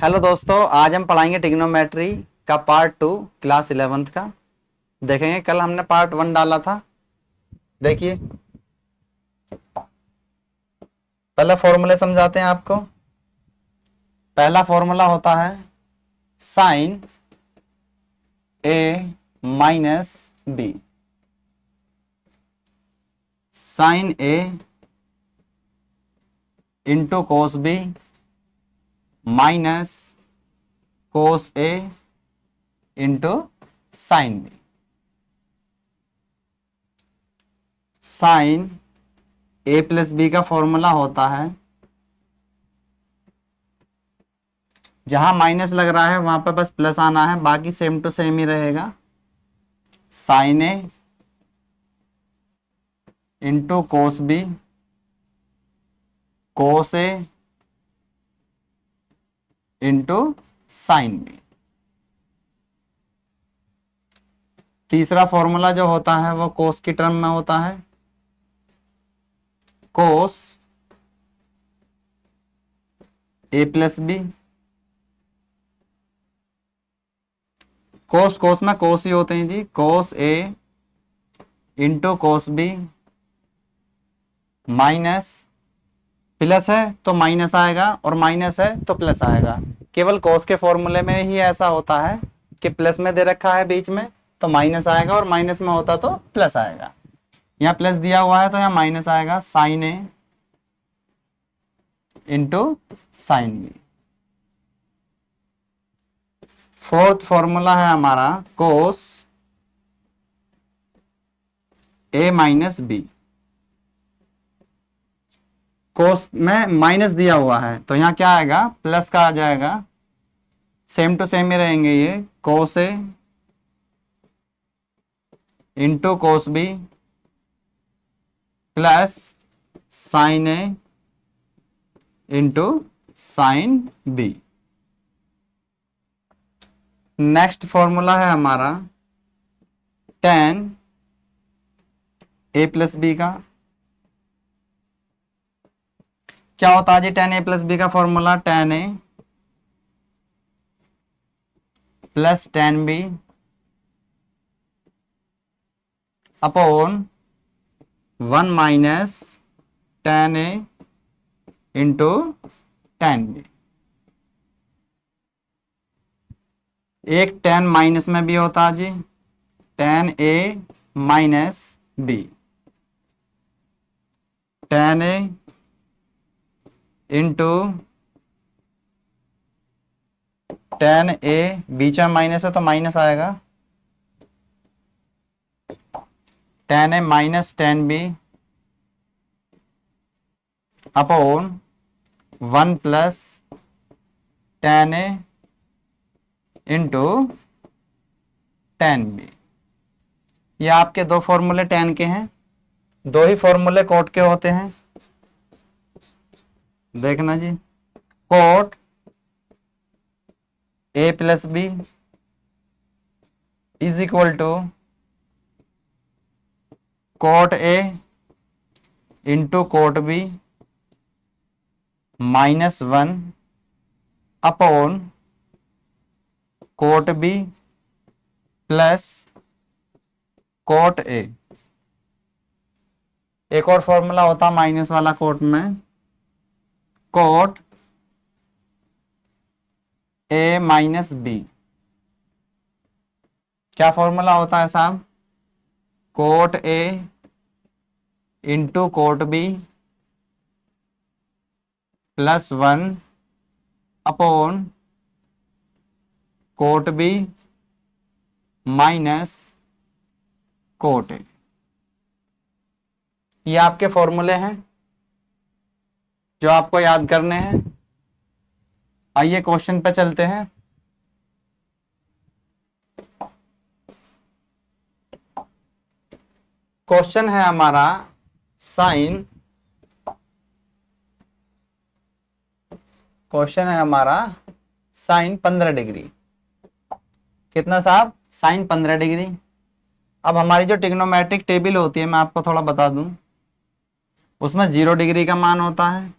Hello दोस्तों, आज हम पढ़ाएंगे ट्रिग्नोमेट्री का पार्ट 2 क्लास 11th का। देखेंगे, कल हमने पार्ट 1 डाला था। देखिए, पहले फॉर्मूले समझाते हैं आपको। पहला फॉर्मूला होता है sine A minus B. Sine A into cos B minus cos A into sine B. Sine A plus B का फॉर्मूला होता है, जहां माइनस लग रहा है वहां पर बस प्लस आना है, बाकी सेम टू सेम ही रहेगा। Sign A into cos B cos A into sine B. तीसरा फॉर्मूला जो होता है वो कोस की टर्म में होता है। कोस ए प्लस बी। कोस कोस में कोस ही होते हैं जी। Cos A into cos B minus, plus है तो माइनस आएगा और माइनस है तो प्लस आएगा। केवल कोस के फॉर्मूले में ही ऐसा होता है कि प्लस में दे रखा है बीच में तो माइनस आएगा, और माइनस में होता तो प्लस आएगा। यहाँ प्लस दिया हुआ है तो यहाँ माइनस आएगा। Sine A into sine B. Fourth formula है हमारा कोस ए माइनस बी। कोस में माइनस दिया हुआ है तो यहाँ क्या आएगा, प्लस का आ जाएगा। सेम टू सेम ही रहेंगे ये। Cos A into cos B plus sine A into sine B. Next formula है हमारा टेन ए प्लस बी का। क्या होता है जी टेन ए प्लस बी का formula? Tan A plus tan B upon 1 minus tan A into tan B. एक tan minus में भी होता है जी, tan A minus B. Tan A into tan A, बीच में माइनस है तो माइनस आएगा। Tan A minus tan B upon 1 plus tan A into tan B. ये आपके दो फॉर्मूले टेन के हैं। दो ही फॉर्मूले कोट के होते हैं, देखना जी। Cot A plus B is equal to cot A into cot B minus 1 upon cot B plus cot A. एक और फॉर्मूला होता माइनस वाला कोट में, कोट ए माइनस बी। क्या फॉर्मूला होता है साहब? Cot A into cot B plus 1 upon cot B minus cot A. ये आपके फॉर्मूले हैं जो आपको याद करने हैं। आइए क्वेश्चन पे चलते हैं। क्वेश्चन है हमारा साइन, क्वेश्चन है हमारा साइन 15 डिग्री। कितना साहब? Sine 15 degree. अब हमारी जो ट्रिग्नोमेट्रिक टेबल होती है मैं आपको थोड़ा बता दूं, उसमें 0 डिग्री का मान होता है,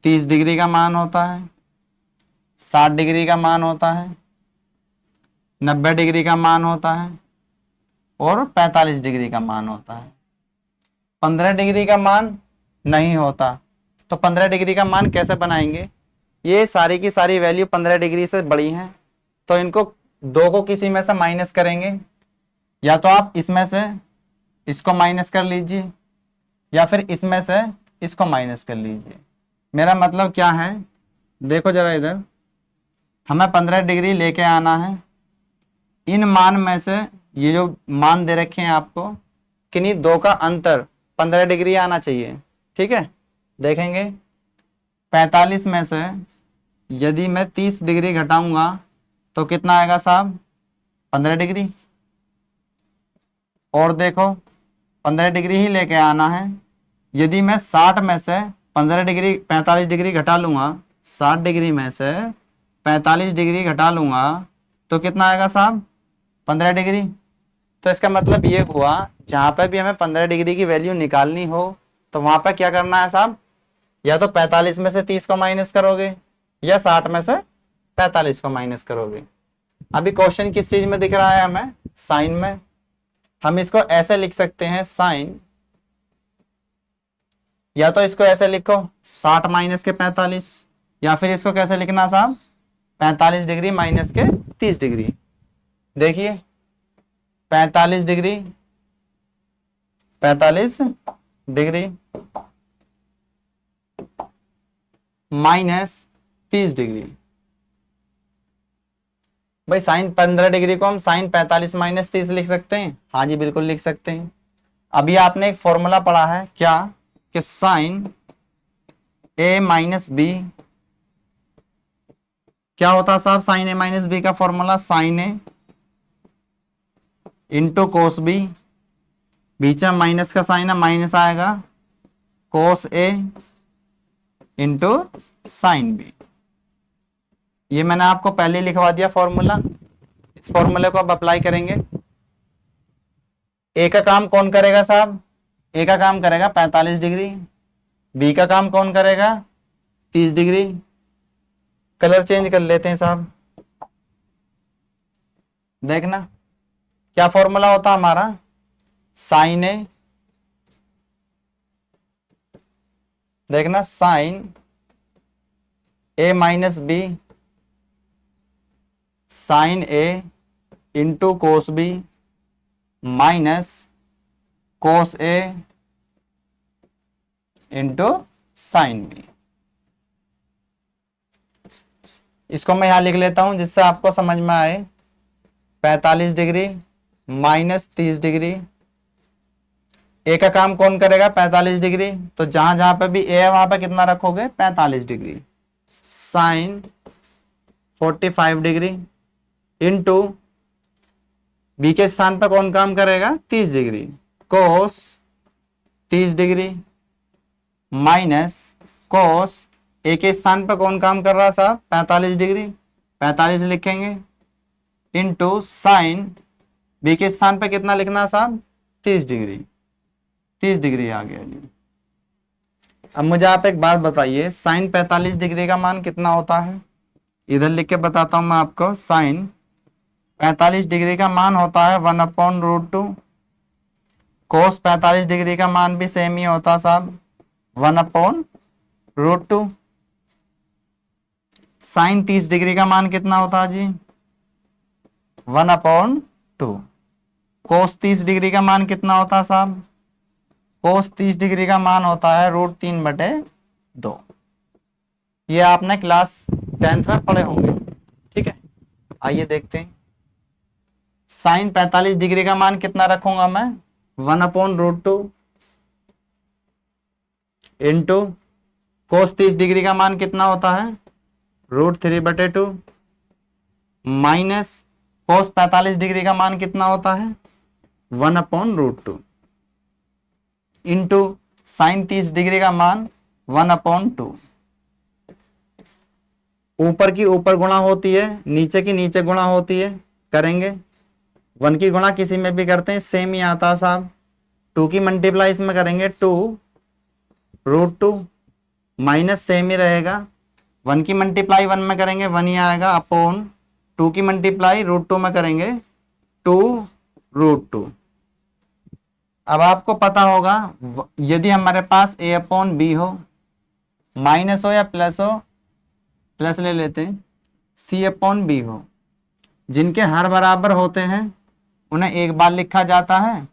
30 डिग्री का मान होता है, 60 डिग्री का मान होता है, 90 डिग्री का मान होता है और 45 डिग्री का मान होता है। 15 डिग्री का मान नहीं होता। तो 15 डिग्री का मान कैसे बनाएंगे? ये सारी की सारी वैल्यू 15 डिग्री से बड़ी हैं, तो इनको दो को किसी में से माइनस करेंगे। या तो आप इसमें से इसको माइनस कर लीजिए या फिर इसमें से इसको माइनस कर लीजिए। मेरा मतलब क्या है, देखो जरा इधर, हमें 15 डिग्री लेके आना है। इन मान में से ये जो मान दे रखे हैं आपको, किन्हीं दो का अंतर 15 डिग्री आना चाहिए। ठीक है, देखेंगे 45 में से यदि मैं 30 डिग्री घटाऊंगा तो कितना आएगा साहब? 15 डिग्री। और देखो 15 डिग्री ही लेके आना है। यदि मैं 60 में से 15 डिग्री 45 डिग्री घटा लूंगा, 60 डिग्री में से 45 डिग्री घटा लूंगा तो कितना आएगा साहब? 15 डिग्री। तो इसका मतलब ये हुआ, जहां पर भी हमें 15 डिग्री की वैल्यू निकालनी हो तो वहां पर क्या करना है साहब? या तो 45 में से 30 को माइनस करोगे या 60 में से 45 को माइनस करोगे। अभी क्वेश्चन किस चीज में दिख रहा है हमें? साइन में। हम इसको ऐसे लिख सकते हैं, साइन, या तो इसको ऐसे लिखो 60 माइनस के 45, या फिर इसको कैसे लिखना साहब? 45 डिग्री माइनस के 30 डिग्री। देखिए 45 डिग्री, 45 डिग्री माइनस 30 डिग्री। भाई साइन 15 डिग्री को हम साइन 45 माइनस 30 लिख सकते हैं? हाँ जी बिल्कुल लिख सकते हैं। अभी आपने एक फॉर्मूला पढ़ा है क्या, कि साइन ए माइनस बी क्या होता है साहब? साइन ए माइनस बी का formula sine A into cos B, बीच में माइनस का साइन है, माइनस आएगा, कोस ए इंटू साइन बी। ये मैंने आपको पहले लिखवा दिया फॉर्मूला। इस फॉर्मूले को अब अप्लाई करेंगे। ए का काम कौन करेगा साहब? ए का काम करेगा 45 डिग्री, बी का काम कौन करेगा? 30 डिग्री। कलर चेंज कर लेते हैं साहब। देखना क्या फॉर्मूला होता हमारा, साइन ए, देखना sine A minus B sine A into cos B minus cos A into sine B. इसको मैं यहां लिख लेता हूं जिससे आपको समझ में आए। 45 डिग्री माइनस 30 डिग्री। ए का काम कौन करेगा? 45 डिग्री, तो जहां जहां पे भी ए है वहां पे कितना रखोगे? 45 degree. Sine 45 degree into B के स्थान पर कौन काम करेगा? 30 degree, cos 30 degree minus cos A के स्थान पर कौन काम कर रहा साहब? 45 डिग्री, 45 लिखेंगे, इंटू साइन बी के स्थान पर कितना लिखना साहब? 30 डिग्री, 30 डिग्री आ गया जी। अब मुझे आप एक बात बताइए, साइन 45 डिग्री का मान कितना होता है? इधर लिख के बताता हूं मैं आपको। साइन 45 डिग्री का मान होता है 1/√2। कोस 45 डिग्री का मान भी सेम ही होता साहब, 1/√2। साइन 30 डिग्री का मान कितना होता है जी? 1/2। कोस 30 डिग्री का मान कितना होता है साहब? कोस 30 डिग्री का मान होता है √3/2। ये आपने क्लास 10th में पढ़े होंगे। ठीक है, आइए देखते हैं। साइन 45 डिग्री का मान कितना रखूंगा मैं? 1/√2 इंटू कोस 30 डिग्री का मान कितना होता है? √3/2 माइनस कोस 45 डिग्री का मान कितना होता है? 1/√2 इंटू साइन 30 डिग्री का मान 1/2। ऊपर की ऊपर गुणा होती है, नीचे की नीचे गुणा होती है, करेंगे। 1 की गुणा किसी में भी करते हैं सेम ही आता है साहब। 2 की मल्टीप्लाई इसमें करेंगे 2 √2 माइनस सेम ही रहेगा, 1 की मल्टीप्लाई 1 में करेंगे 1 ही आएगा, अपॉन 2 की मल्टीप्लाई √2 में करेंगे 2√2। अब आपको पता होगा यदि हमारे पास a/b हो, माइनस हो या प्लस हो, प्लस ले लेते हैं, c/b हो, जिनके हर बराबर होते हैं उन्हें एक बार लिखा जाता है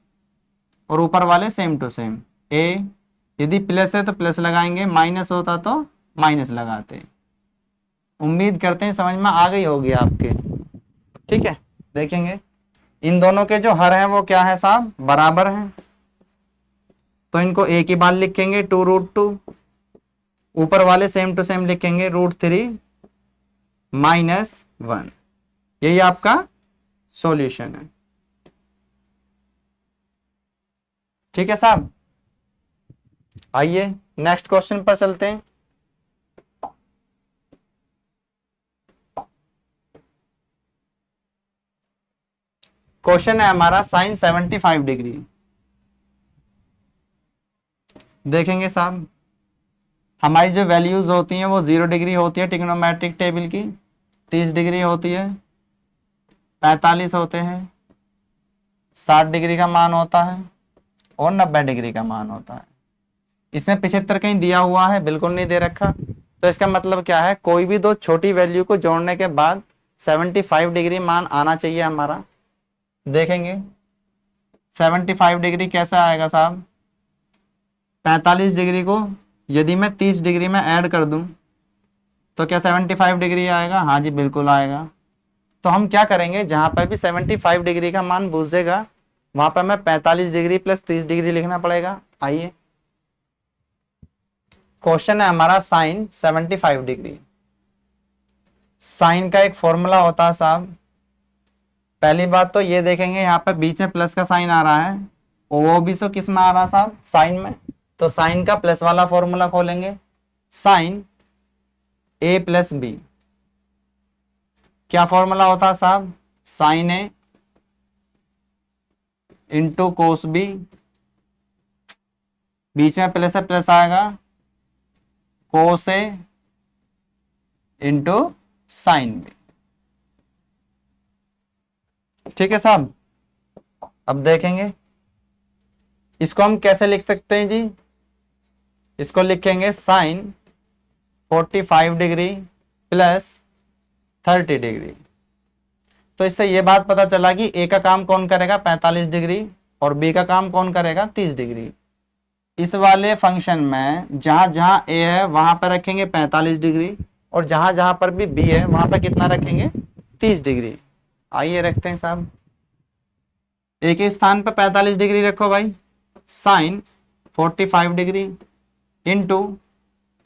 और ऊपर वाले सेम टू सेम। a यदि प्लस है तो प्लस लगाएंगे, माइनस होता तो माइनस लगाते। उम्मीद करते हैं समझ में आ गई होगी आपके। ठीक है, देखेंगे इन दोनों के जो हर हैं वो क्या है साहब, बराबर हैं, तो इनको एक ही बार लिखेंगे 2√2, ऊपर वाले सेम टू सेम लिखेंगे √3 - 1। यही आपका सॉल्यूशन है। ठीक है साहब, आइए नेक्स्ट क्वेश्चन पर चलते हैं। क्वेश्चन है हमारा साइन 75 डिग्री। देखेंगे साहब, हमारी जो वैल्यूज होती हैं वो 0 डिग्री होती है ट्रिग्नोमेट्रिक टेबल की, 30 डिग्री होती है, 45 होते हैं, 60 डिग्री का मान होता है और 90 डिग्री का मान होता है। इसमें 75 कहीं दिया हुआ है, बिल्कुल नहीं दे रखा। तो इसका मतलब क्या है, कोई भी दो छोटी वैल्यू को जोड़ने के बाद 75 डिग्री मान आना चाहिए हमारा। देखेंगे 75 डिग्री कैसा आएगा साहब, 45 डिग्री को यदि मैं 30 डिग्री में ऐड कर दूं तो क्या 75 डिग्री आएगा? हाँ जी बिल्कुल आएगा। तो हम क्या करेंगे, जहां पर भी 75 डिग्री का मान पूछेगा वहां पर मैं 45 डिग्री प्लस 30 डिग्री लिखना पड़ेगा। आइए क्वेश्चन है हमारा साइन 75 डिग्री। साइन का एक फॉर्मूला होता है साहब। पहली बात तो ये देखेंगे यहाँ पे बीच में प्लस का साइन आ रहा है, वो भी सो किस में आ रहा साहब, साइन में। तो साइन का प्लस वाला फॉर्मूला खोलेंगे, साइन a प्लस बी। क्या फॉर्मूला होता है साहब, sine a into cos B, बीच में प्लस है प्लस आएगा, cos a into sine B. ठीक है साहब, अब देखेंगे इसको हम कैसे लिख सकते हैं जी। इसको लिखेंगे साइन 45 डिग्री प्लस 30 डिग्री। तो इससे ये बात पता चला कि ए का काम कौन करेगा 45 डिग्री और बी का काम कौन करेगा 30 डिग्री। इस वाले फंक्शन में जहां जहां ए है वहां पर रखेंगे 45 डिग्री और जहां जहां पर भी बी है वहां पर कितना रखेंगे 30 डिग्री। आइए रखते हैं साहब, ए के स्थान पर 45 डिग्री रखो भाई, sine 45 degree into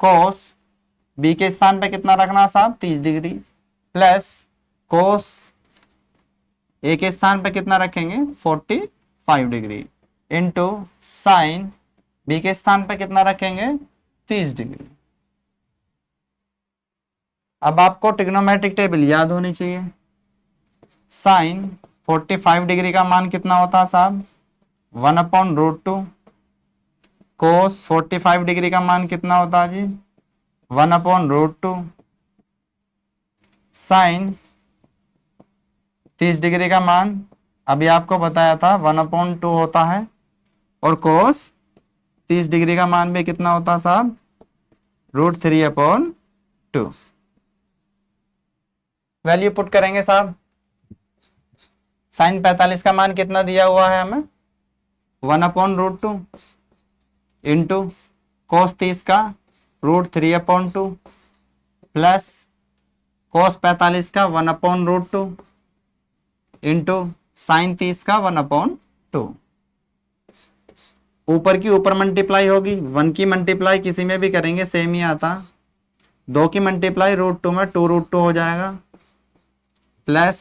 cos, B के स्थान पे कितना रखना साहब 30 डिग्री, प्लस कोस ए के स्थान पे कितना रखेंगे 45 डिग्री, इंटू साइन बी के स्थान पे कितना रखेंगे 30 डिग्री। अब आपको ट्रिग्नोमेट्रिक टेबल याद होनी चाहिए। साइन 45 डिग्री का मान कितना होता है साहब 1/√2। कोस 45 डिग्री का मान कितना होता है जी 1/√2। साइन 30 डिग्री का मान अभी आपको बताया था 1/2 होता है और कोस 30 डिग्री का मान भी कितना होता है साहब √3/2। वैल्यू पुट करेंगे साहब, साइन 45 का मान कितना दिया हुआ है हमें 1/√2 इंटू कोस 30 का √3/2 प्लस कोस 45 का 1/√2 इंटू साइन 30 का 1/2। ऊपर की ऊपर मल्टीप्लाई होगी, 1 की मल्टीप्लाई किसी में भी करेंगे सेम ही आता, 2 की मल्टीप्लाई √2 में 2√2 हो जाएगा, प्लस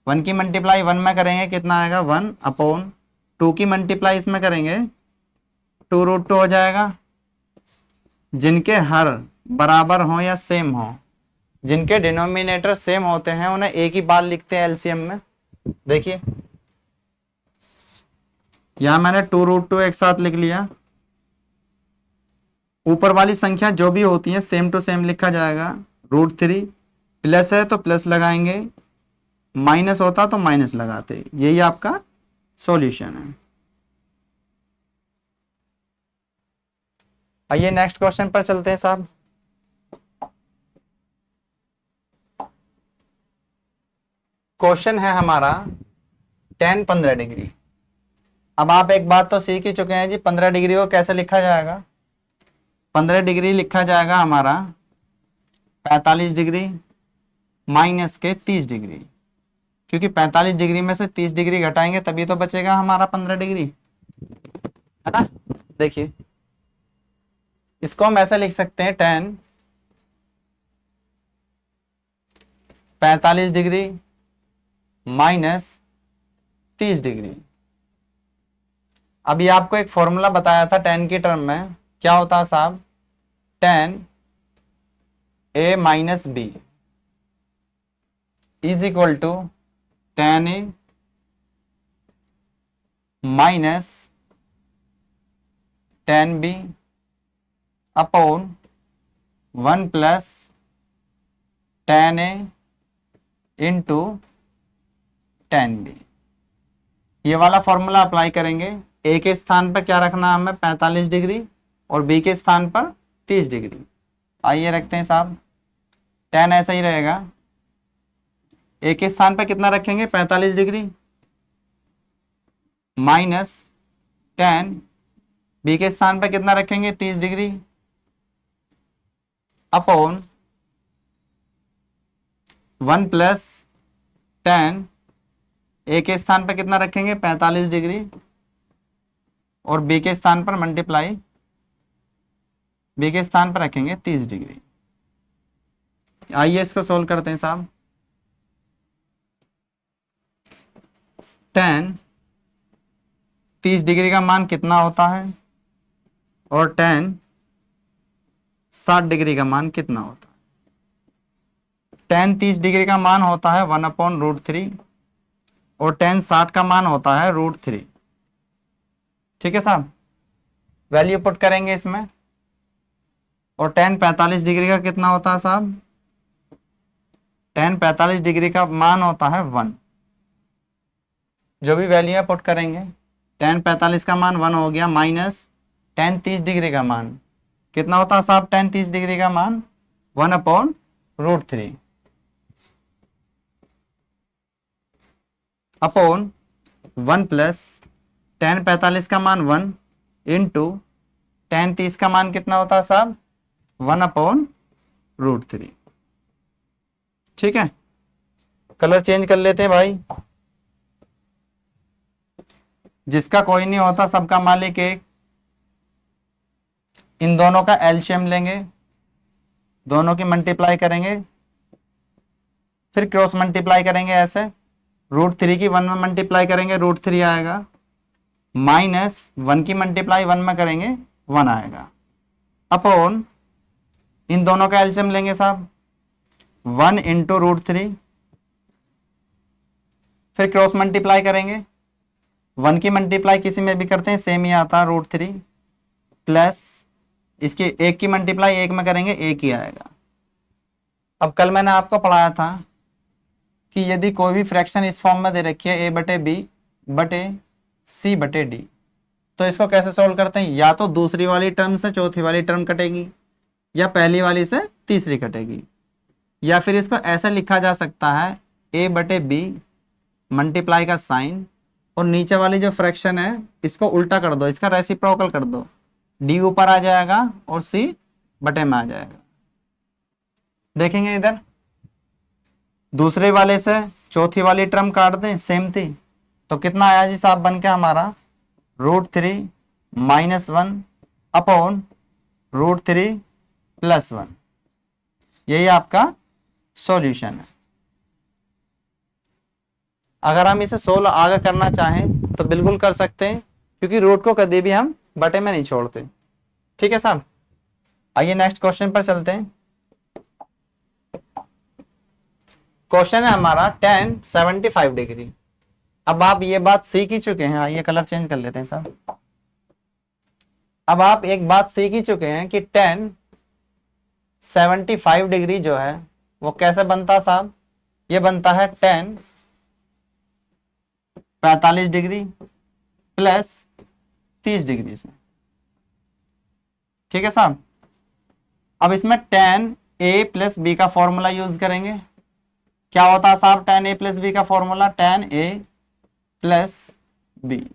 1 की मल्टीप्लाई 1 में करेंगे कितना आएगा 1/2 की मल्टीप्लाई इसमें करेंगे 2√2 हो जाएगा। जिनके हर बराबर हो या सेम हो, जिनके डिनोमिनेटर सेम होते हैं उन्हें एक ही बार लिखते हैं एलसीएम में। देखिए यहां मैंने 2√2 एक साथ लिख लिया, ऊपर वाली संख्या जो भी होती है सेम टू सेम लिखा जाएगा। √3 प्लस है तो प्लस लगाएंगे, माइनस होता तो माइनस लगाते। यही आपका सॉल्यूशन है। आइए नेक्स्ट क्वेश्चन पर चलते हैं साहब। क्वेश्चन है हमारा tan 15 डिग्री। अब आप एक बात तो सीख ही चुके हैं जी, 15 डिग्री को कैसे लिखा जाएगा। 15 डिग्री लिखा जाएगा हमारा 45 डिग्री माइनस के 30 डिग्री, क्योंकि 45 डिग्री में से 30 डिग्री घटाएंगे तभी तो बचेगा हमारा 15 डिग्री, है ना। देखिए इसको हम ऐसे लिख सकते हैं, tan 45 डिग्री माइनस 30 डिग्री। अभी आपको एक फॉर्मूला बताया था tan की टर्म में, क्या होता है साहब, tan a minus B is equal to tan a minus tan b upon 1 plus tan a into tan b। ये वाला फॉर्मूला अप्लाई करेंगे। ए के स्थान पर क्या रखना हमें, 45 डिग्री, और बी के स्थान पर 30 डिग्री। आइए रखते हैं साहब, tan ऐसा ही रहेगा। ए के स्थान पर कितना रखेंगे, 45 डिग्री माइनस tan बी के स्थान पर कितना रखेंगे, 30 डिग्री अपॉन 1 प्लस tan ए के स्थान पर कितना रखेंगे, 45 डिग्री, और बी के स्थान पर मल्टीप्लाई, बी के स्थान पर रखेंगे 30 डिग्री। आइए इसको सोल्व करते हैं साहब। tan 30 डिग्री का मान कितना होता है और tan 60 डिग्री का मान कितना होता है। tan 30 डिग्री का मान होता है 1/√3 और tan 60 का मान होता है √3। ठीक है साहब, वैल्यू पुट करेंगे इसमें। और tan 45 डिग्री का कितना होता है साहब, tan 45 डिग्री का मान होता है 1। जो भी वैल्यू पुट करेंगे, tan 45 का मान 1 हो गया, माइनस tan 30 डिग्री का मान कितना होता है साहब, tan 30 डिग्री का मान 1/√3 अपॉन 1 प्लस tan 45 का मान 1 इंटू tan 30 का मान कितना होता है साहब, 1/√3। ठीक है, कलर चेंज कर लेते हैं भाई। जिसका कोई नहीं होता सबका मालिक एक। इन दोनों का एलसीएम लेंगे, दोनों की मल्टीप्लाई करेंगे, फिर क्रॉस मल्टीप्लाई करेंगे ऐसे। √3 की 1 में मल्टीप्लाई करेंगे √3 आएगा, माइनस 1 की मल्टीप्लाई 1 में करेंगे 1 आएगा, अपॉन इन दोनों का एलसीएम लेंगे साहब, 1 इंटू √3, फिर क्रॉस मल्टीप्लाई करेंगे। 1 की मल्टीप्लाई किसी में भी करते हैं सेम ही आता है √3, प्लस इसकी 1 की मल्टीप्लाई 1 में करेंगे 1 ही आएगा। अब कल मैंने आपको पढ़ाया था कि यदि कोई भी फ्रैक्शन इस फॉर्म में दे रखी है a/b/c/d, तो इसको कैसे सोल्व करते हैं, या तो दूसरी वाली टर्म से चौथी वाली टर्म कटेगी, या पहली वाली से तीसरी कटेगी, या फिर इसको ऐसा लिखा जा सकता है a/b मल्टीप्लाई का साइन, और नीचे वाली जो फ्रैक्शन है इसको उल्टा कर दो, इसका रेसिप्रोकल कर दो, d ऊपर आ जाएगा और c बटे में आ जाएगा। देखेंगे इधर दूसरे वाले से चौथी वाली टर्म काट दें, सेम थी, तो कितना आया जी साहब बन के हमारा, √3 माइनस 1 अपॉन √3 प्लस 1। यही आपका सॉल्यूशन है। अगर हम इसे सोल्व आगे करना चाहें तो बिल्कुल कर सकते हैं, क्योंकि रूट को कभी भी हम बटे में नहीं छोड़ते। ठीक है साहब, आइए नेक्स्ट क्वेश्चन पर चलते हैं। क्वेश्चन है हमारा tan 75 डिग्री। अब आप ये बात सीख ही चुके हैं। आइए कलर चेंज कर लेते हैं साहब। अब आप एक बात सीख ही चुके हैं कि टेन 75 डिग्री जो है वो कैसे बनता साहब, ये बनता है टेन 45 डिग्री प्लस 30 डिग्री से। ठीक है साहब। अब इसमें टेन ए प्लस बी का फॉर्मूला यूज करेंगे। क्या होता है साहब टेन ए प्लस बी का formula, tan A plus B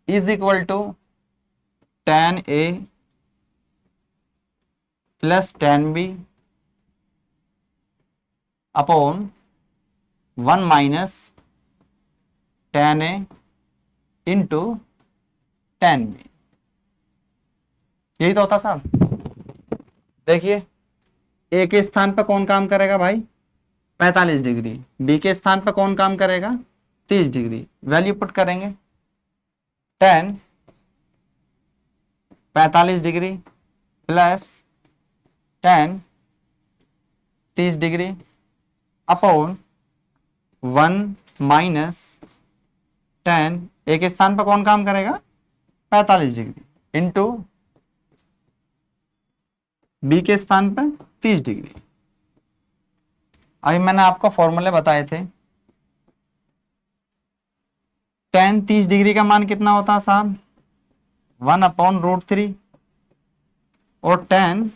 is equal to tan A plus tan B upon 1 - tan A into tan B. यही तो होता साहब। देखिए ए के स्थान पर कौन काम करेगा भाई, 45 डिग्री, बी के स्थान पर कौन काम करेगा, 30 डिग्री। वैल्यू पुट करेंगे, tan 45 degree plus tan 30 degree upon 1 - tan, A के स्थान पर कौन काम करेगा, 45 डिग्री इंटू बी के स्थान पर 30 डिग्री। अभी मैंने आपको फॉर्मूले बताए थे, टेन 30 डिग्री का मान कितना होता है साहब, 1/√3, और टेन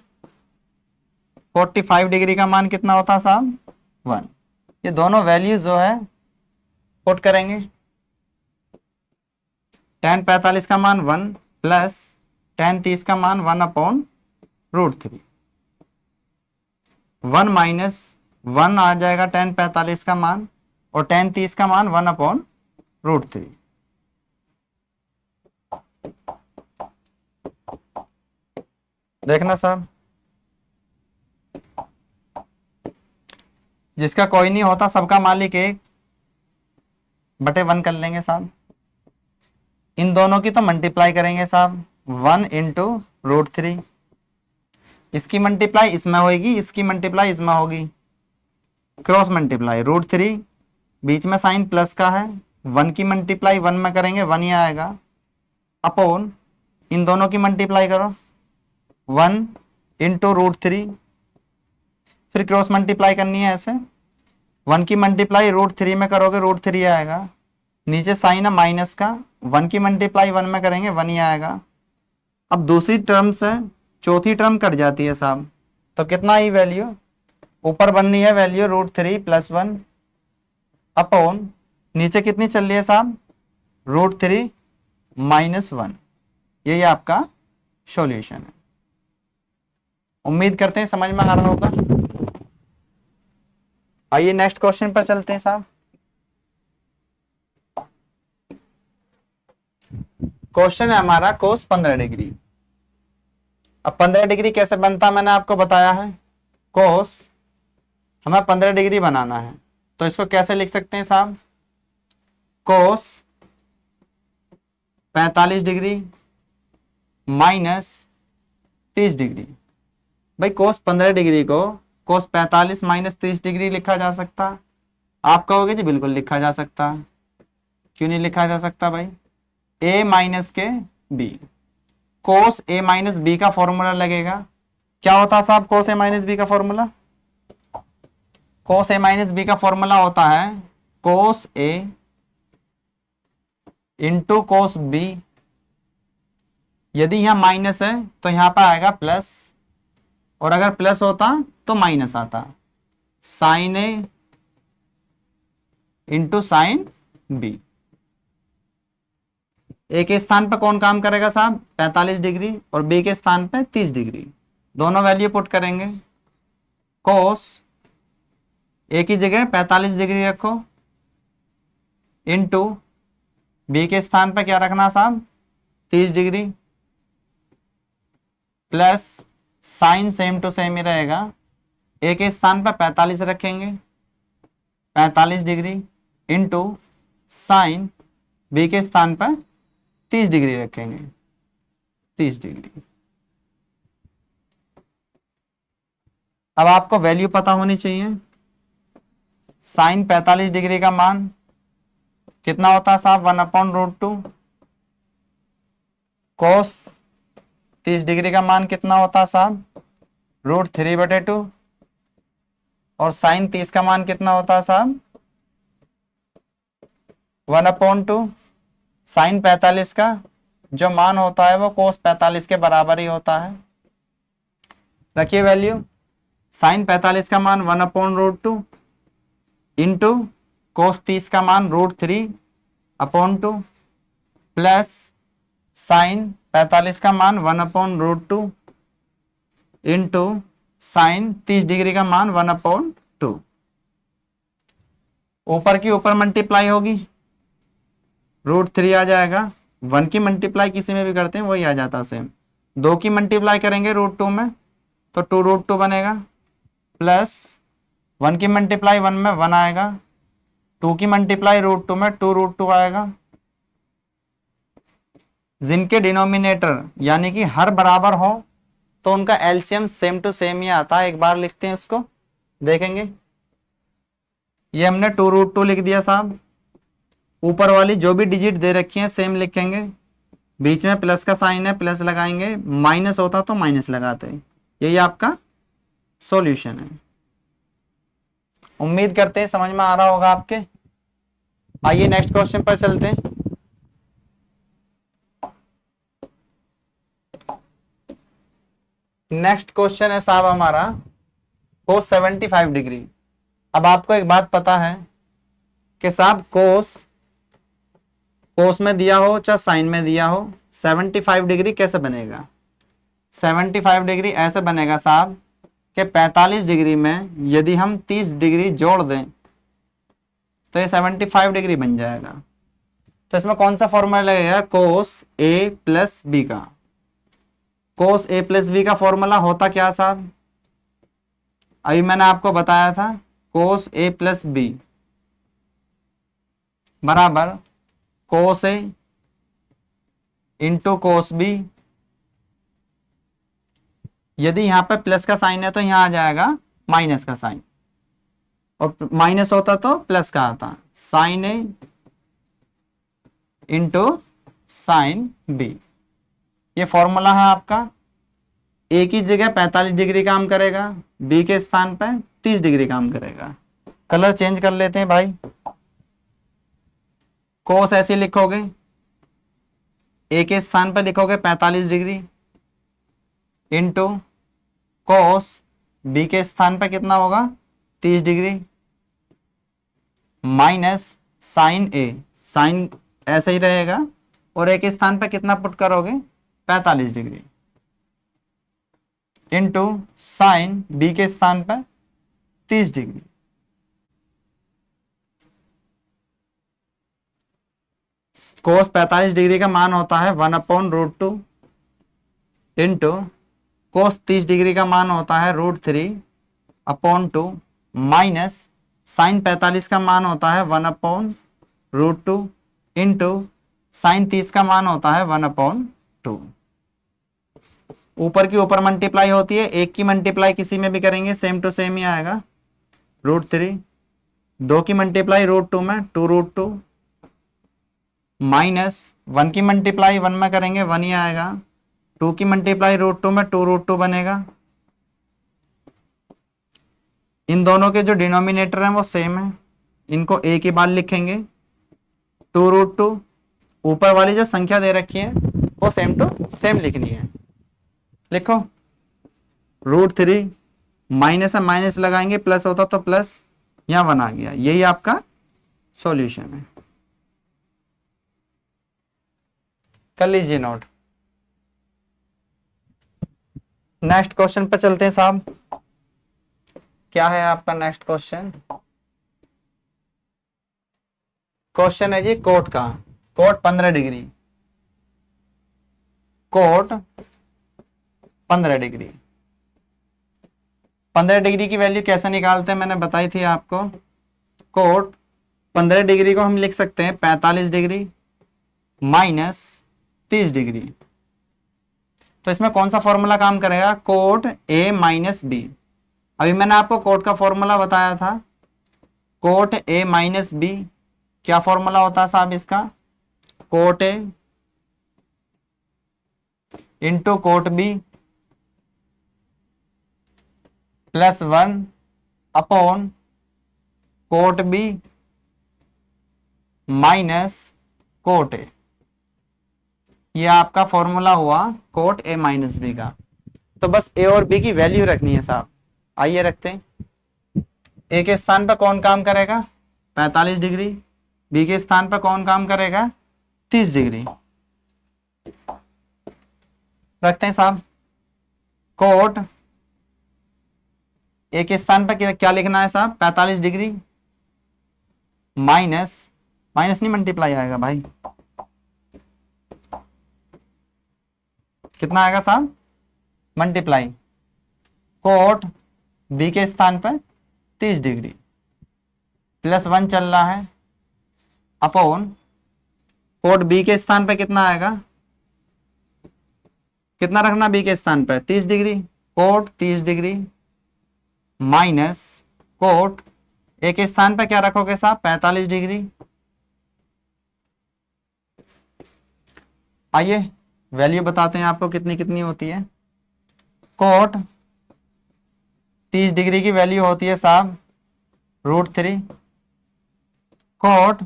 45 डिग्री का मान कितना होता है साहब, 1। ये दोनों वैल्यूज जो है पुट करेंगे, टेन 45 का मान 1 प्लस टेन 30 का मान 1/√3, 1 - 1 आ जाएगा टेन 45 का मान, और टेन 30 का मान 1/√3। देखना साहब, जिसका कोई नहीं होता सबका मालिक 1/1 कर लेंगे साहब। इन दोनों की तो मल्टीप्लाई करेंगे साहब, 1 × √3, इसकी मल्टीप्लाई इसमें होगी, इसकी मल्टीप्लाई इसमें होगी, क्रॉस मल्टीप्लाई, √3 बीच में साइन प्लस का है, 1 की मल्टीप्लाई 1 में करेंगे 1 ही आएगा, अपॉन इन दोनों की मल्टीप्लाई करो 1 × √3, फिर क्रॉस मल्टीप्लाई करनी है ऐसे, 1 की मल्टीप्लाई √3 में करोगे √3 आएगा, नीचे साइन है माइनस का, 1 की मल्टीप्लाई 1 में करेंगे 1 ही आएगा। अब दूसरी टर्म से चौथी टर्म कट जाती है साहब, तो कितना ही वैल्यू ऊपर बननी है, वैल्यू √3 + 1 अपॉन नीचे कितनी चल रही है साहब, √3 - 1। यही आपका सॉल्यूशन है। उम्मीद करते हैं समझ में आ रहा होगा। आइए नेक्स्ट क्वेश्चन पर चलते हैं साहब। क्वेश्चन है हमारा कोस 15 डिग्री। अब 15 डिग्री कैसे बनता मैंने आपको बताया है, कोस हमें 15 डिग्री बनाना है, तो इसको कैसे लिख सकते हैं साहब, कोस 45 डिग्री - 30 डिग्री। भाई कोस 15 डिग्री को कोस 45 - 30 डिग्री लिखा जा सकता, आप कहोगे जी बिल्कुल लिखा जा सकता। क्यों नहीं लिखा जा सकता भाई, a - के b, कोस a - b का फॉर्मूला लगेगा। क्या होता है साहब कोस a - b का फॉर्मूला, कोस a - b का फॉर्मूला होता है कोस a इंटू कोस b। यदि यहां माइनस है तो यहां पर आएगा प्लस, और अगर प्लस होता तो माइनस आता, sine a into sine b। A के स्थान पर कौन काम करेगा साहब, 45 डिग्री, और बी के स्थान पर 30 डिग्री। दोनों वैल्यू पुट करेंगे, कोस ए की जगह 45 डिग्री रखो, इंटू बी के स्थान पर क्या रखना साहब, 30 degree, plus sine same to same ही रहेगा, ए के स्थान पर 45 रखेंगे 45 डिग्री, इंटू साइन बी के स्थान पर 30 डिग्री रखेंगे 30 डिग्री। अब आपको वैल्यू पता होनी चाहिए, साइन 45 डिग्री का मान कितना होता है साहब, 1/√2, कोस 30 डिग्री का मान कितना होता है साहब, √3/2। और साइन 30 का मान कितना होता है साहब, 1/2। साइन 45 का जो मान होता है वो कोस 45 के बराबर ही होता है। रखिए वैल्यू, साइन 45 का मान 1/√2 इंटू कोस 30 का मान √3/2 प्लस साइन 45 का मान 1/√2 इंटू साइन 30 डिग्री का मान 1/2। ऊपर की ऊपर मल्टीप्लाई होगी, √3 आ जाएगा। 1 की मल्टीप्लाई किसी में भी करते हैं वही आ जाता सेम। 2 की मल्टीप्लाई करेंगे √2 में तो 2√2 बनेगा, प्लस 1 की मल्टीप्लाई 1 में 1 आएगा, 2 की मल्टीप्लाई √2 में 2√2 आएगा। जिनके डिनोमिनेटर यानी कि हर बराबर हो तो उनका एलसीएम सेम टू सेम ही आता है। एक बार लिखते हैं उसको, देखेंगे। ये हमने 2√2 लिख दिया साहब। ऊपर वाली जो भी डिजिट दे रखी है सेम लिखेंगे, बीच में प्लस का साइन है प्लस लगाएंगे, माइनस होता तो माइनस लगाते। यही आपका सॉल्यूशन है। उम्मीद करते हैं समझ में आ रहा होगा आपके। आइए नेक्स्ट क्वेश्चन पर चलते हैं। नेक्स्ट क्वेश्चन है साहब हमारा कोस 75 डिग्री। अब आपको एक बात पता है कि साहब कोस में दिया हो चाहे साइन में दिया हो, 75 डिग्री कैसे बनेगा। 75 डिग्री ऐसे बनेगा साहब कि 45 डिग्री में यदि हम 30 डिग्री जोड़ दें तो ये 75 डिग्री बन जाएगा। तो इसमें कौन सा फॉर्मूला लगेगा, कोस ए प्लस बी का। कोस ए प्लस बी का फॉर्मूला होता क्या साहब, अभी मैंने आपको बताया था, कोस ए प्लस बी बराबर कोस ए इंटू कोस बी। यदि यहां पे प्लस का साइन है तो यहां आ जाएगा माइनस का साइन, और माइनस होता तो प्लस का आता, sign A into sine B. ये फॉर्मूला है आपका। ए की जगह 45 डिग्री काम करेगा, बी के स्थान पे 30 डिग्री काम करेगा। कलर चेंज कर लेते हैं भाई। कोस ऐसे लिखोगे, ए के स्थान पर लिखोगे 45 डिग्री इंटू कोस बी के स्थान पर कितना होगा 30 डिग्री माइनस साइन ए, साइन ऐसे ही रहेगा और ए के स्थान पर कितना पुट करोगे 45 डिग्री इंटू साइन बी के स्थान पर 30 डिग्री। कोस 45 डिग्री का मान होता है 1/√2 इंटू कोस 30 डिग्री का मान होता है √3/2 माइनस साइन 45 का मान होता है 1/√2 इंटू साइन 30 का मान होता है 1/2। ऊपर की ऊपर मल्टीप्लाई होती है, एक की मल्टीप्लाई किसी में भी करेंगे सेम टू सेम ही आएगा, √3। 2 की मल्टीप्लाई √2 में 2√2 माइनस 1 की मल्टीप्लाई 1 में करेंगे 1 ही आएगा, 2 की मल्टीप्लाई √2 में 2√2 बनेगा। इन दोनों के जो डिनोमिनेटर हैं वो सेम है, इनको एक ही बार लिखेंगे 2√2। ऊपर वाली जो संख्या दे रखी है वो सेम टू सेम लिखनी है। लिखो √3 माइनस है माइनस लगाएंगे, प्लस होता तो प्लस, यहां 1 आ गया। यही आपका सॉल्यूशन है। कर लीजिए नोट। नेक्स्ट क्वेश्चन पे चलते हैं साहब। क्या है आपका नेक्स्ट क्वेश्चन? क्वेश्चन है जी कोट का। Cot 15 degree, cot 15 degree. 15 degree की वैल्यू कैसे निकालते हैं मैंने बताई थी आपको। कोट 15 डिग्री को हम लिख सकते हैं 45 डिग्री माइनस 30 डिग्री। तो इसमें कौन सा फॉर्मूला काम करेगा, कोट ए माइनस बी। अभी मैंने आपको कोट का फॉर्मूला बताया था, कोट ए माइनस बी। क्या फॉर्मूला होता है साहब इसका, cot A into cot B plus 1 upon cot B minus cot A. ये आपका फॉर्मूला हुआ कोट ए माइनस बी का। तो बस ए और बी की वैल्यू रखनी है साहब। आइए रखते हैं। ए के स्थान पर कौन काम करेगा 45 डिग्री, बी के स्थान पर कौन काम करेगा 30 डिग्री। रखते हैं साहब। कोट ए के स्थान पर क्या लिखना है साहब 45 डिग्री माइनस, माइनस नहीं मल्टीप्लाई आएगा भाई, कितना आएगा साहब मल्टीप्लाई, कोट बी के स्थान पर 30 डिग्री प्लस 1 चल रहा है अपॉन कोट बी के स्थान पर कितना आएगा, कितना रखना बी के स्थान पर 30 degree, cot 30 degree minus cot A के स्थान पर क्या रखोगे साहब 45 डिग्री। आइए वैल्यू बताते हैं आपको कितनी कितनी होती है। कोट 30 डिग्री की वैल्यू होती है साहब √3, कोट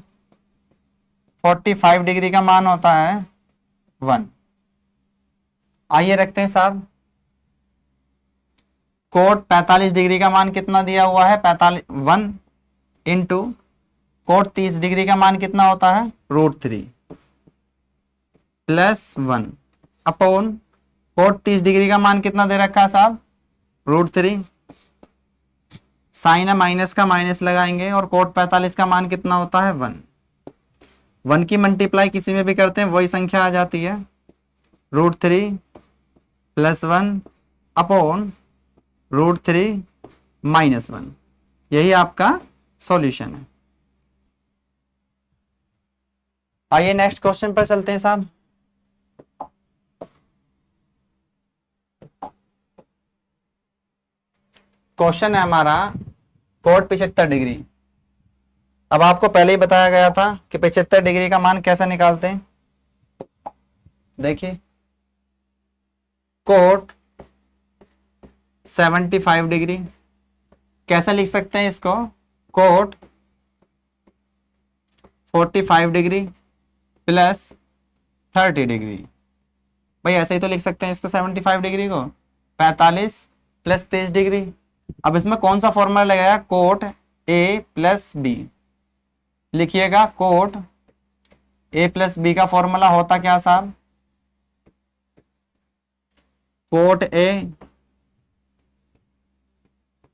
45 डिग्री का मान होता है 1। आइए रखते हैं साहब। कोट 45 डिग्री का मान कितना दिया हुआ है 1 इंटू कोट 30 डिग्री का मान कितना होता है √3 प्लस 1 अपॉन कोट 30 डिग्री का मान कितना दे रखा है साहब √3, साइन है माइनस का माइनस लगाएंगे और कोट 45 का मान कितना होता है 1 की मल्टीप्लाई किसी में भी करते हैं वही संख्या आ जाती है √3 प्लस 1 अपॉन √3 माइनस 1। यही आपका सॉल्यूशन है। आइए नेक्स्ट क्वेश्चन पर चलते हैं साहब। क्वेश्चन है हमारा कोट 75 डिग्री। अब आपको पहले ही बताया गया था कि 75 डिग्री का मान कैसे निकालते हैं। देखिए कोट 75 डिग्री कैसे लिख सकते हैं इसको, कोट 45 डिग्री प्लस 30 डिग्री। भाई ऐसे ही तो लिख सकते हैं इसको 75 डिग्री को 45 प्लस 30 डिग्री। अब इसमें कौन सा फॉर्मूला लगेगा कोट ए प्लस बी। लिखिएगा कोट ए प्लस बी का फॉर्मूला होता क्या साहब, cot A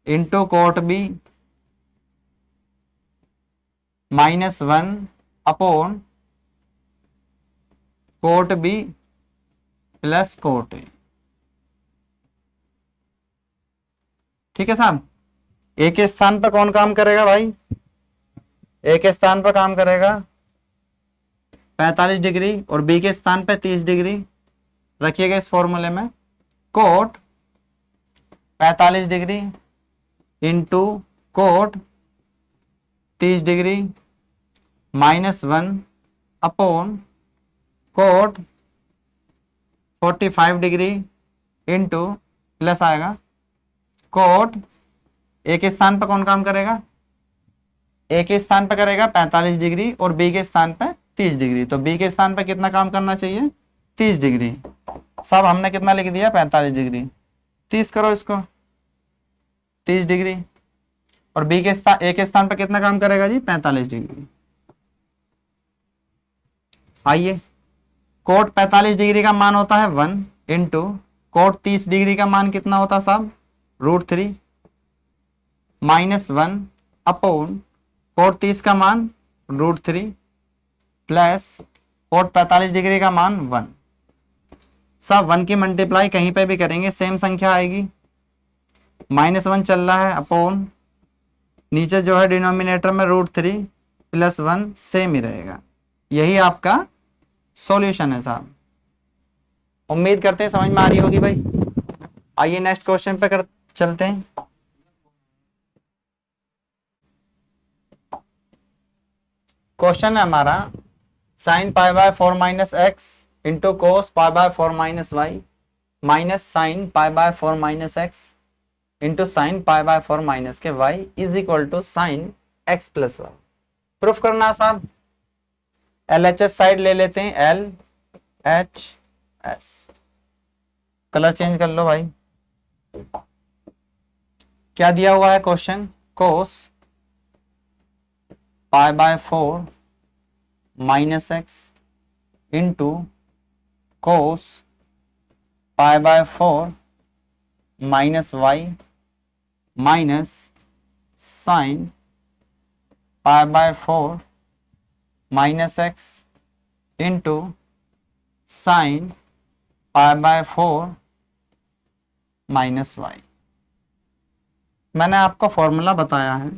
into cot B -1 upon cot B plus cot A. ठीक है साहब। ए के स्थान पर कौन काम करेगा भाई, ए के स्थान पर काम करेगा 45 डिग्री और बी के स्थान पर 30 डिग्री। रखिएगा इस फॉर्मूले में cot 45 degree into cot 30 degree -1 upon cot 45 degree into plus आएगा कोट ए के स्थान पर कौन काम करेगा, ए के स्थान पर करेगा 45 डिग्री और बी के स्थान पर 30 डिग्री। तो बी के स्थान पर कितना काम करना चाहिए 30 डिग्री। सब हमने कितना लिख दिया 45 डिग्री, 30 करो इसको 30 डिग्री और बी के स्थान ए के स्थान पर कितना काम करेगा जी 45 डिग्री। आइए कोट 45 डिग्री का मान होता है 1 इंटू कोट 30 डिग्री का मान कितना होता साहब √3 -1 अपॉन कोट 30 का मान √3 प्लस कोट 45 डिग्री का मान 1। सब 1 की मल्टीप्लाई कहीं पे भी करेंगे सेम संख्या आएगी। -1 चल रहा है अपॉन नीचे जो है डिनोमिनेटर में √3 प्लस 1 सेम ही रहेगा। यही आपका सॉल्यूशन है साहब। उम्मीद करते हैं समझ में आ रही होगी भाई। आइए नेक्स्ट क्वेश्चन पे चलते हैं। क्वेश्चन है हमारा sin π/4 - x into cos π/4 - y minus sine pi by 4 minus X into sine pi by 4 minus के Y is equal to sine X plus Y. Proof करना है साहब। एल एच एस साइड ले लेते हैं, L H S. Colour change कर लो भाई। क्या दिया हुआ है question, cos pi by 4 minus X into cos pi by 4 minus Y minus sine pi by 4 minus X into sine pi by 4 minus Y. मैंने आपको फॉर्मूला बताया है,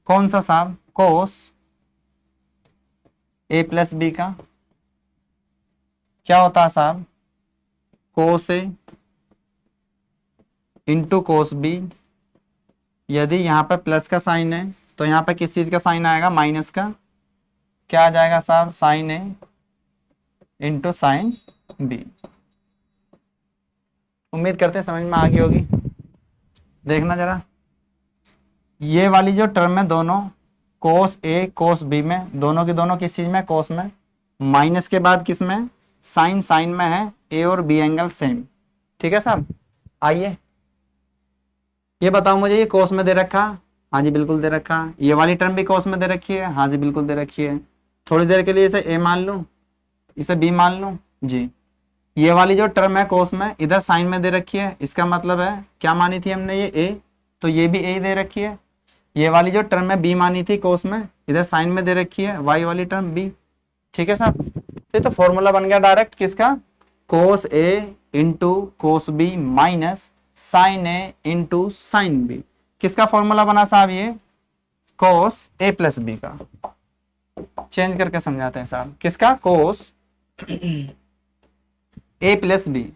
कौन सा साहब, कोस ए प्लस बी का क्या होता है साहब, कोस ए इंटू कोस बी। यदि यहाँ पे प्लस का साइन है तो यहाँ पे किस चीज का साइन आएगा, माइनस का। क्या आ जाएगा साहब, sign A into sine B. उम्मीद करते हैं समझ में आ गई होगी। देखना जरा, ये वाली जो टर्म है दोनों, कोस ए कोस बी में, दोनों की दोनों किस चीज में, कोस में। माइनस के बाद किस में, साइन, साइन में है, ए और बी एंगल सेम। ठीक है साहब। आइए ये बताओ मुझे, ये कोस में दे रखा, हाँ जी बिल्कुल दे रखा। ये वाली टर्म भी कोस में दे रखी है, हाँ जी बिल्कुल दे रखी है। थोड़ी देर के लिए इसे ए मान लूं, इसे बी मान लूं जी। ये वाली जो टर्म है कोस में, इधर साइन में दे रखी है, इसका मतलब है क्या मानी थी हमने, ये ए, तो ये भी ए दे रखी है। ये वाली जो टर्म है बी मानी थी कोस में, इधर साइन में दे रखी है, वाई वाली टर्म बी। ठीक है साहब। तो फॉर्मूला बन गया डायरेक्ट किसका, cos A into cos B minus sine A into sine B. किसका फॉर्मूला बना साहब, ये कोस ए प्लस बी का। चेंज करके समझाते हैं साहब, किसका, कोस ए प्लस बी।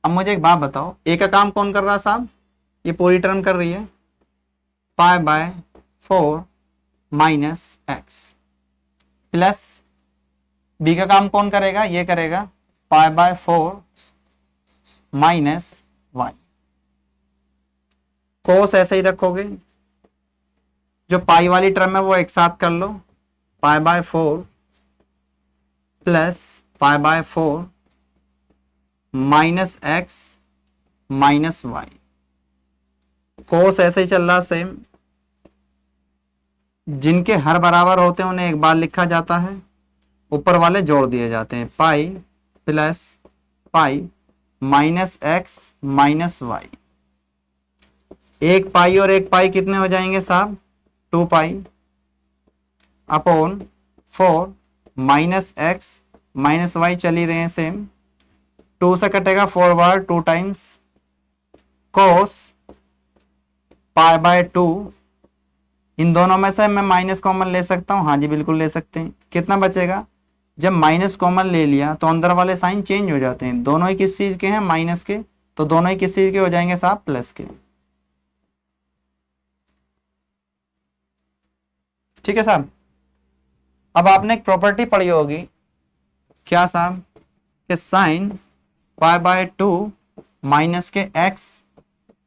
अब मुझे एक बात बताओ, ए का काम कौन कर रहा है साहब, ये पूरी टर्म कर रही है, pi by 4 minus x, plus B का काम कौन करेगा, ये करेगा, pi by 4 minus Y. Cos ऐसे ही रखोगे, जो पाई वाली टर्म है वो एक साथ कर लो, pi by 4 plus pi by 4 minus x minus Y. Cos ऐसे ही चल रहा सेम, जिनके हर बराबर होते हैं उन्हें एक बार लिखा जाता है, ऊपर वाले जोड़ दिए जाते हैं, pi plus pi minus x minus y. एक पाई और एक पाई कितने हो जाएंगे साहब, 2 pi upon 4 minus x minus y, चल ही रहे हैं सेम। 2 से कटेगा 4 बार, 2 टाइम्स कोस पाई बाय 2। इन दोनों में से मैं माइनस कॉमन ले सकता हूं, हाँ जी बिल्कुल ले सकते हैं। कितना बचेगा, जब माइनस कॉमन ले लिया तो अंदर वाले साइन चेंज हो जाते हैं, दोनों ही किस चीज के हैं, माइनस के, तो दोनों ही किस चीज के हो जाएंगे साहब, प्लस के। ठीक है साहब। अब आपने एक प्रॉपर्टी पढ़ी होगी, क्या साहब, कि साइन पाई बाय 2 माइनस के एक्स,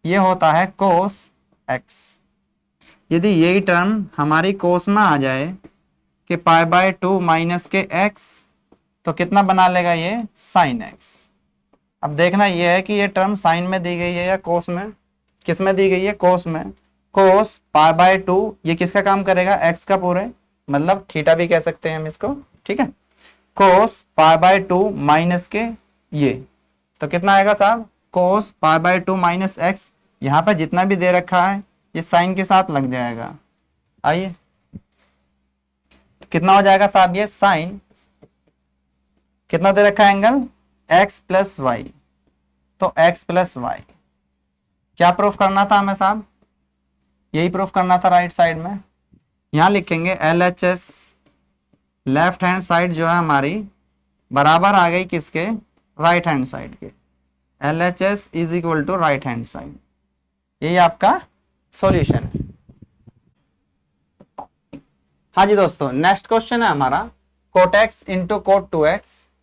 ये होता है कोस एक्स। यदि यही टर्म हमारी कोस में आ जाए कि पाई बाय 2 माइनस के एक्स, तो कितना बना लेगा ये, साइन एक्स। अब देखना ये है कि ये टर्म साइन में दी गई है या कोस में, किस में दी गई है, कोस में। कोस पाई बाय 2 ये किसका काम करेगा, एक्स का पूरे, मतलब थीटा भी कह सकते हैं हम इसको। ठीक है, कोस पाई बाय 2 माइनस के ये, तो कितना आएगा साहब, कोस पाई बाय 2 माइनस एक्स। यहाँ पर जितना भी दे रखा है ये साइन के साथ लग जाएगा। आइए तो कितना हो जाएगा साहब, ये साइन, कितना दे रखा है एंगल, एक्स प्लस वाई, तो एक्स प्लस वाई। क्या प्रूफ करना था हमें साहब, यही प्रूफ करना था राइट साइड में। यहां लिखेंगे L H S, left hand side जो है हमारी बराबर आ गई किसके, राइट हैंड साइड के। L H S is equal to right hand side, यही आपका सॉल्यूशन है। हाँ जी दोस्तों, नेक्स्ट क्वेश्चन है हमारा, cot x into cot 2x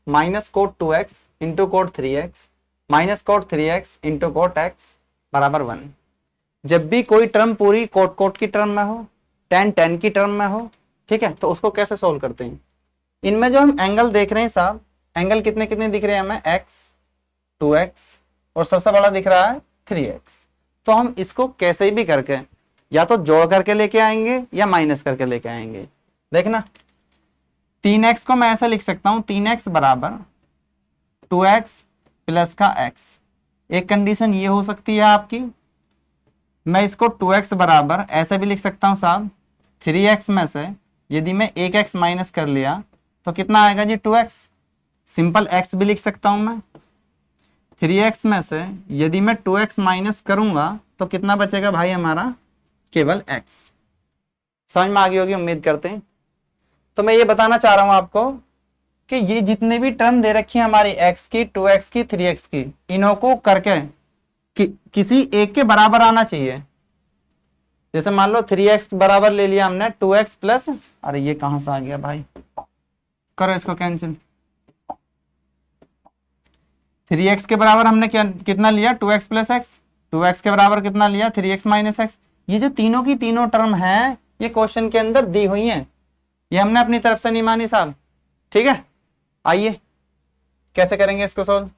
minus cot 2x into cot 3x minus cot 3x into cot x बराबर 1। जब भी कोई टर्म पूरी कोट कोट की टर्म में हो, टेन टेन की टर्म में हो, ठीक है, तो उसको कैसे सोल्व करते हैं। इनमें जो हम एंगल देख रहे हैं साहब, एंगल कितने कितने दिख रहे हैं हमें, x 2x और सबसे बड़ा दिख रहा है 3x। तो हम इसको कैसे भी करके या तो जोड़ करके लेके आएंगे या माइनस करके लेके आएंगे। देखना 3x को मैं ऐसा लिख सकता हूं, 3x बराबर 2x प्लस का x। एक कंडीशन ये हो सकती है आपकी, मैं इसको 2x बराबर ऐसे भी लिख सकता हूं साहब, 3x में से यदि मैं एक x माइनस कर लिया तो कितना आएगा जी 2x। सिंपल x भी लिख सकता हूं मैं, 3x में से यदि मैं 2x माइनस करूंगा तो कितना बचेगा भाई हमारा, केवल x। समझ में आ गई होगी उम्मीद करते हैं। तो मैं ये बताना चाह रहा हूं आपको कि ये जितने भी टर्म दे रखी है हमारी x की, 2x की, 3x की, इन्हों को करके किसी एक के बराबर आना चाहिए। जैसे मान लो 3x बराबर ले लिया हमने 2x प्लस, अरे ये कहां से आ गया भाई, करो इसको कैंसिल। 3x के बराबर हमने क्या कितना लिया, 2x प्लस एक्स। 2x के बराबर कितना लिया, 3x माइनस एक्स। ये जो तीनों की तीनों टर्म है ये क्वेश्चन के अंदर दी हुई हैं, ये हमने अपनी तरफ से नहीं मानी साहब, ठीक है। आइए कैसे करेंगे इसको सोल्व,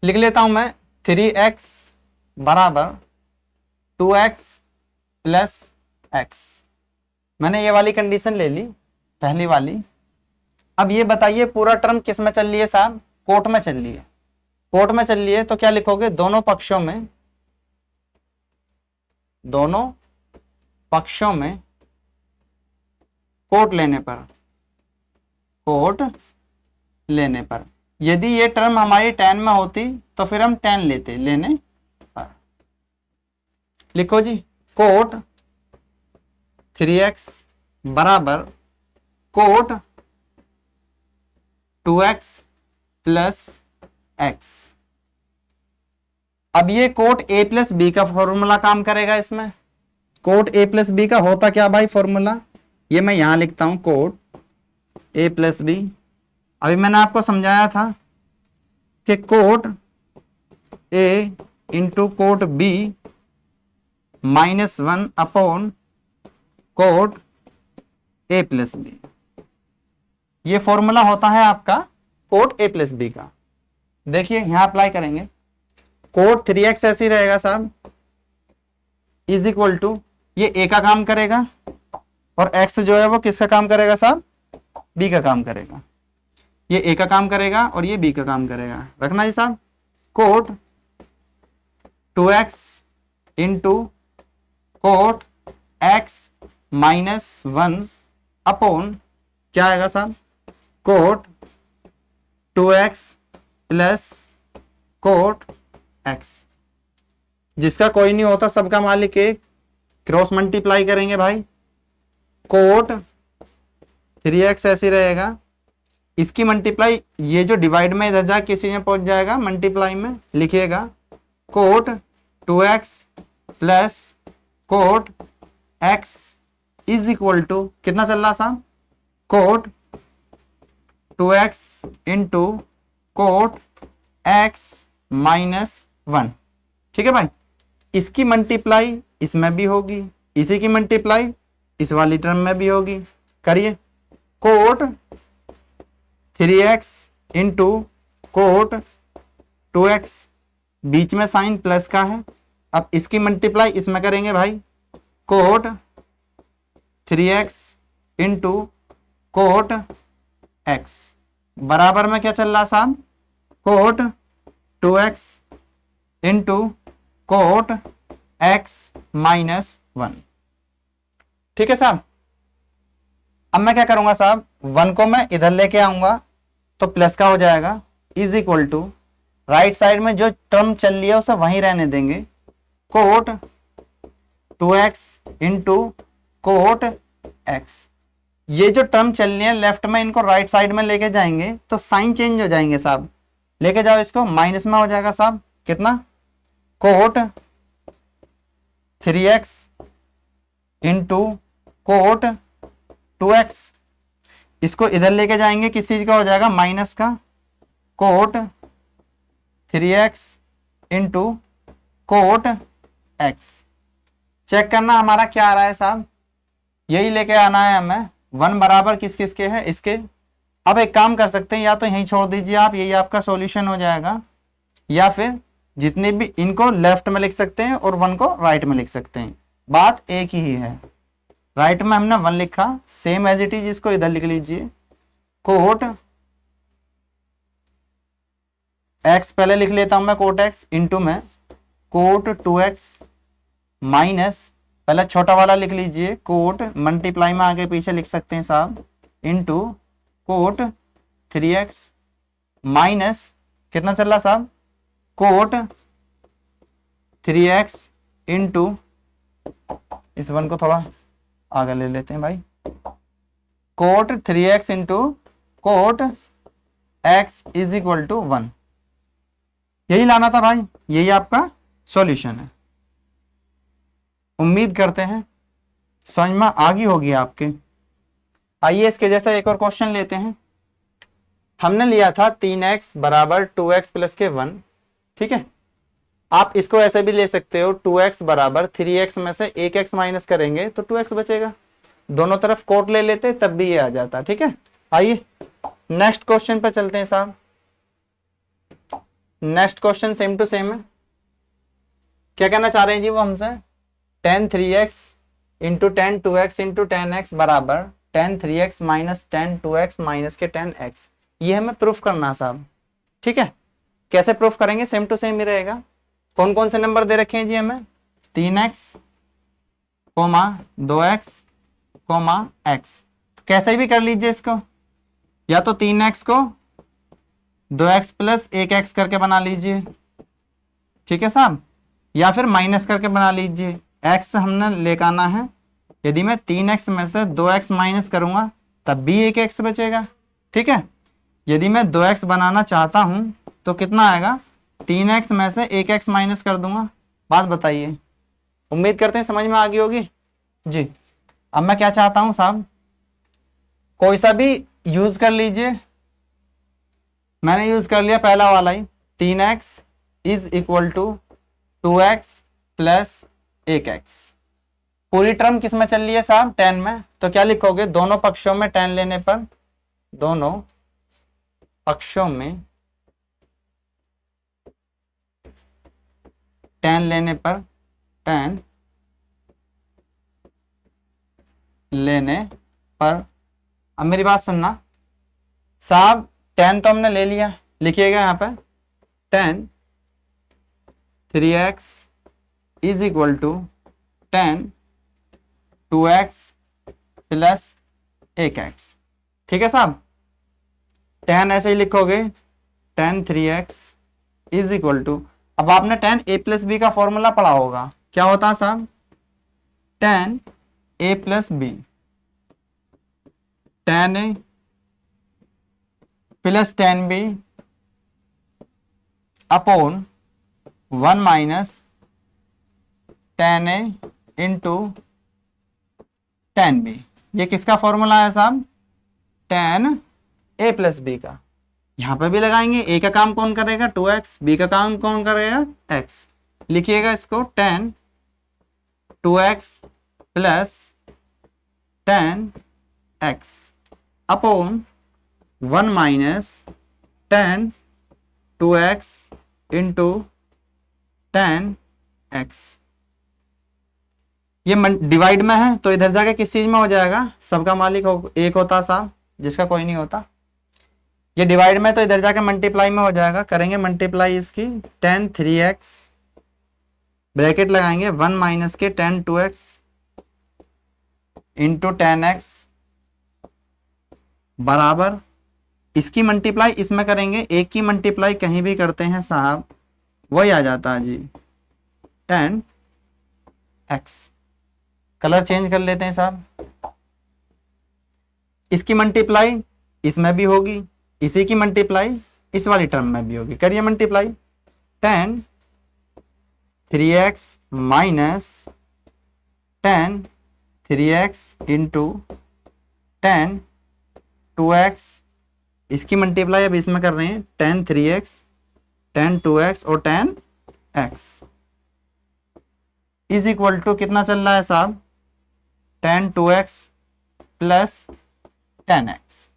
लिख लेता हूं मैं 3x बराबर 2x प्लस x। मैंने ये वाली कंडीशन ले ली, पहली वाली। अब ये बताइए पूरा टर्म किस में चल रही है साहब, कोट में चल रही है। कोट में चल रही है तो क्या लिखोगे, दोनों पक्षों में, दोनों पक्षों में कोट लेने पर, कोट लेने पर, यदि ये टर्म हमारी tan में होती तो फिर हम tan लेते, लेने पर। लिखो जी कोट 3x बराबर कोट 2x प्लस x। अब ये कोट a प्लस बी का फॉर्मूला काम करेगा इसमें। कोट a प्लस बी का होता क्या भाई फॉर्मूला, ये मैं यहां लिखता हूं, कोट a प्लस बी। अभी मैंने आपको समझाया था कि cot a into cot b -1 upon cot a plus b, ये फॉर्मूला होता है आपका कोट a प्लस बी का। देखिए यहां अप्लाई करेंगे, कोट 3x ऐसे ही रहेगा साहब, इज इक्वल टू ये a का काम करेगा और x जो है वो किसका काम करेगा साहब, b का काम करेगा। ये a का काम करेगा और ये b का काम करेगा, रखना जी साहब। Cot 2x into cot x -1 upon क्या आएगा साहब, cot 2x plus cot x। जिसका कोई नहीं होता सबका मालिक एक, क्रॉस मल्टीप्लाई करेंगे भाई, कोट 3x ऐसे रहेगा, इसकी मल्टीप्लाई, ये जो डिवाइड में इधर जा किसी में पहुंच जाएगा, मल्टीप्लाई में लिखिएगा cot 2x plus cot x is equal to कितना चल रहा साहब, cot 2x into cot x -1, ठीक है भाई। इसकी मल्टीप्लाई इसमें भी होगी, इसी की मल्टीप्लाई इस वाली टर्म में भी होगी, करिए। Coat 3x into cot 2x, बीच में साइन प्लस का है, अब इसकी मल्टीप्लाई इसमें करेंगे भाई, cot 3x into cot x बराबर में क्या चल रहा साहब, cot 2x into cot x -1, ठीक है साहब। अब मैं क्या करूंगा साहब, 1 को मैं इधर लेके आऊंगा तो प्लस का हो जाएगा, is equal to right side में जो टर्म चल रही है उसे वहीं रहने देंगे, coat 2x into cot x। ये जो टर्म चल रही है लेफ्ट में, इनको राइट साइड में लेके जाएंगे तो साइन चेंज हो जाएंगे साहब, लेके जाओ इसको, माइनस में हो जाएगा साहब कितना, coat 3x into cot 2x। इसको इधर लेके जाएंगे किस चीज का हो जाएगा, माइनस का, cot 3x into cot x। Check करना हमारा क्या आ रहा है साहब, यही लेके आना है हमें। 1 बराबर किस किस के है, इसके। अब एक काम कर सकते हैं, या तो यहीं छोड़ दीजिए आप, यही आपका सॉल्यूशन हो जाएगा, या फिर जितने भी इनको लेफ्ट में लिख सकते हैं और 1 को राइट में लिख सकते हैं, बात एक ही है। राइट में हमने 1 लिखा, सेम एज इट इज इसको इधर लिख लीजिए, कोट x पहले लिख लेता हूं मैं, कोट x इंटू में कोट 2x माइनस, पहले छोटा वाला लिख लीजिए, कोट मल्टीप्लाई में आगे पीछे लिख सकते हैं साहब, इंटू कोट 3x माइनस कितना चल रहा साहब, कोट 3x इंटू, इस 1 को थोड़ा आगे ले लेते हैं भाई, cot 3x into cot x is equal to 1। यही लाना था भाई, यही आपका सॉल्यूशन है। उम्मीद करते हैं समझ में आ गई होगी आपके। आइए इसके जैसा एक और क्वेश्चन लेते हैं। हमने लिया था 3x बराबर 2x प्लस के 1, ठीक है। आप इसको ऐसे भी ले सकते हो, 2x बराबर 3x में से 1x माइनस करेंगे तो 2x बचेगा, दोनों तरफ कोट ले लेते तब भी ये आ जाता, ठीक है। आइए नेक्स्ट क्वेश्चन पे चलते हैं साहब। Next question same to same है। क्या कहना चाह रहे हैं जी वो हमसे, tan 3x into tan 2x into tan x बराबर tan 3x minus tan 2x minus के tan x। ये हमें प्रूफ करना है साहब, ठीक है। कैसे प्रूफ करेंगे, सेम टू सेम ही रहेगा। कौन कौन से नंबर दे रखे हैं जी हमें, 3x, 2x, x। तो कैसे भी कर लीजिए इसको, या तो 3x को 2x प्लस 1x करके बना लीजिए, ठीक है साहब, या फिर माइनस करके बना लीजिए। x हमने लेकर आना है, यदि मैं 3x में से 2x माइनस करूंगा तब भी 1x बचेगा, ठीक है। यदि मैं 2x बनाना चाहता हूं तो कितना आएगा, 3x में से 1x माइनस कर दूंगा। बात बताइए, उम्मीद करते हैं समझ में आ गई होगी जी। अब मैं क्या चाहता हूं साहब, कोई सा भी यूज कर लीजिए। मैंने यूज कर लिया पहला वाला ही, 3x is equal to 2x plus 1x। पूरी टर्म किस में चल रही है साहब, tan में, तो क्या लिखोगे, दोनों पक्षों में tan लेने पर, दोनों पक्षों में tan लेने पर, tan लेने पर। अब मेरी बात सुनना साहब, tan तो हमने ले लिया, लिखिएगा यहाँ पे, tan 3x is equal to tan 2x plus 1x, ठीक है साहब। tan ऐसे ही लिखोगे, tan 3x is equal to, अब आपने tan a प्लस बी का फॉर्मूला पढ़ा होगा, क्या होता है साहब, tan a plus b, tan a plus tan b upon 1 minus tan a into tan b। ये किसका फॉर्मूला है साहब, tan a प्लस बी का। यहां पे भी लगाएंगे, a का काम कौन करेगा, 2x, b का काम कौन करेगा, x। लिखिएगा इसको, tan 2x plus tan x upon 1 minus tan 2x into tan x। ये डिवाइड में है तो इधर जाके किस चीज में हो जाएगा, सबका मालिक एक होता साहब, जिसका कोई नहीं होता। ये डिवाइड में तो इधर जाके मल्टीप्लाई में हो जाएगा, करेंगे मल्टीप्लाई इसकी, tan 3x ब्रैकेट लगाएंगे 1 माइनस के tan 2x into tan x बराबर, इसकी मल्टीप्लाई इसमें करेंगे, एक की मल्टीप्लाई कहीं भी करते हैं साहब वही आ जाता है जी, tan x। कलर चेंज कर लेते हैं साहब, इसकी मल्टीप्लाई इसमें भी होगी, इसी की मल्टीप्लाई इस वाली टर्म में भी होगी। करिए multiply, tan 3x minus tan 3x into tan 2x, इसकी मल्टीप्लाई अब इसमें कर रहे हैं tan 3x tan 2x और tan x is equal to कितना चल रहा है साहब, tan 2x plus tan x।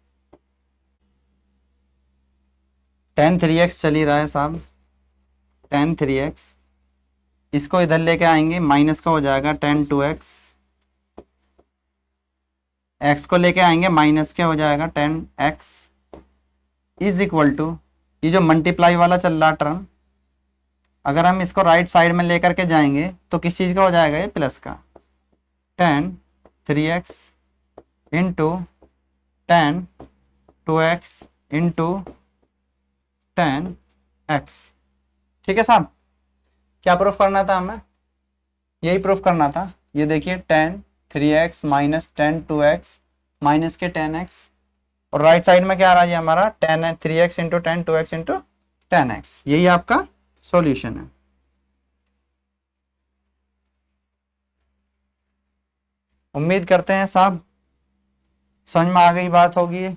tan 3x चल ही रहा है साहब, tan 3x, इसको इधर लेके आएंगे, माइनस का हो जाएगा tan 2x, x को लेके आएंगे माइनस के हो जाएगा tan x is equal to, ये जो मल्टीप्लाई वाला चल रहा टर्म, अगर हम इसको राइट साइड में लेकर के जाएंगे तो किस चीज का हो जाएगा, ये प्लस का, tan 3x into tan 2x into tan x। ठीक है साहब, क्या प्रूफ करना था हमें, यही प्रूफ करना था। ये देखिए tan 3x minus tan 2x minus के tan x, और राइट साइड में क्या आ रहा है हमारा, tan 3x into tan 2x into tan x, यही आपका सॉल्यूशन है। उम्मीद करते हैं साहब समझ में आ गई बात होगी।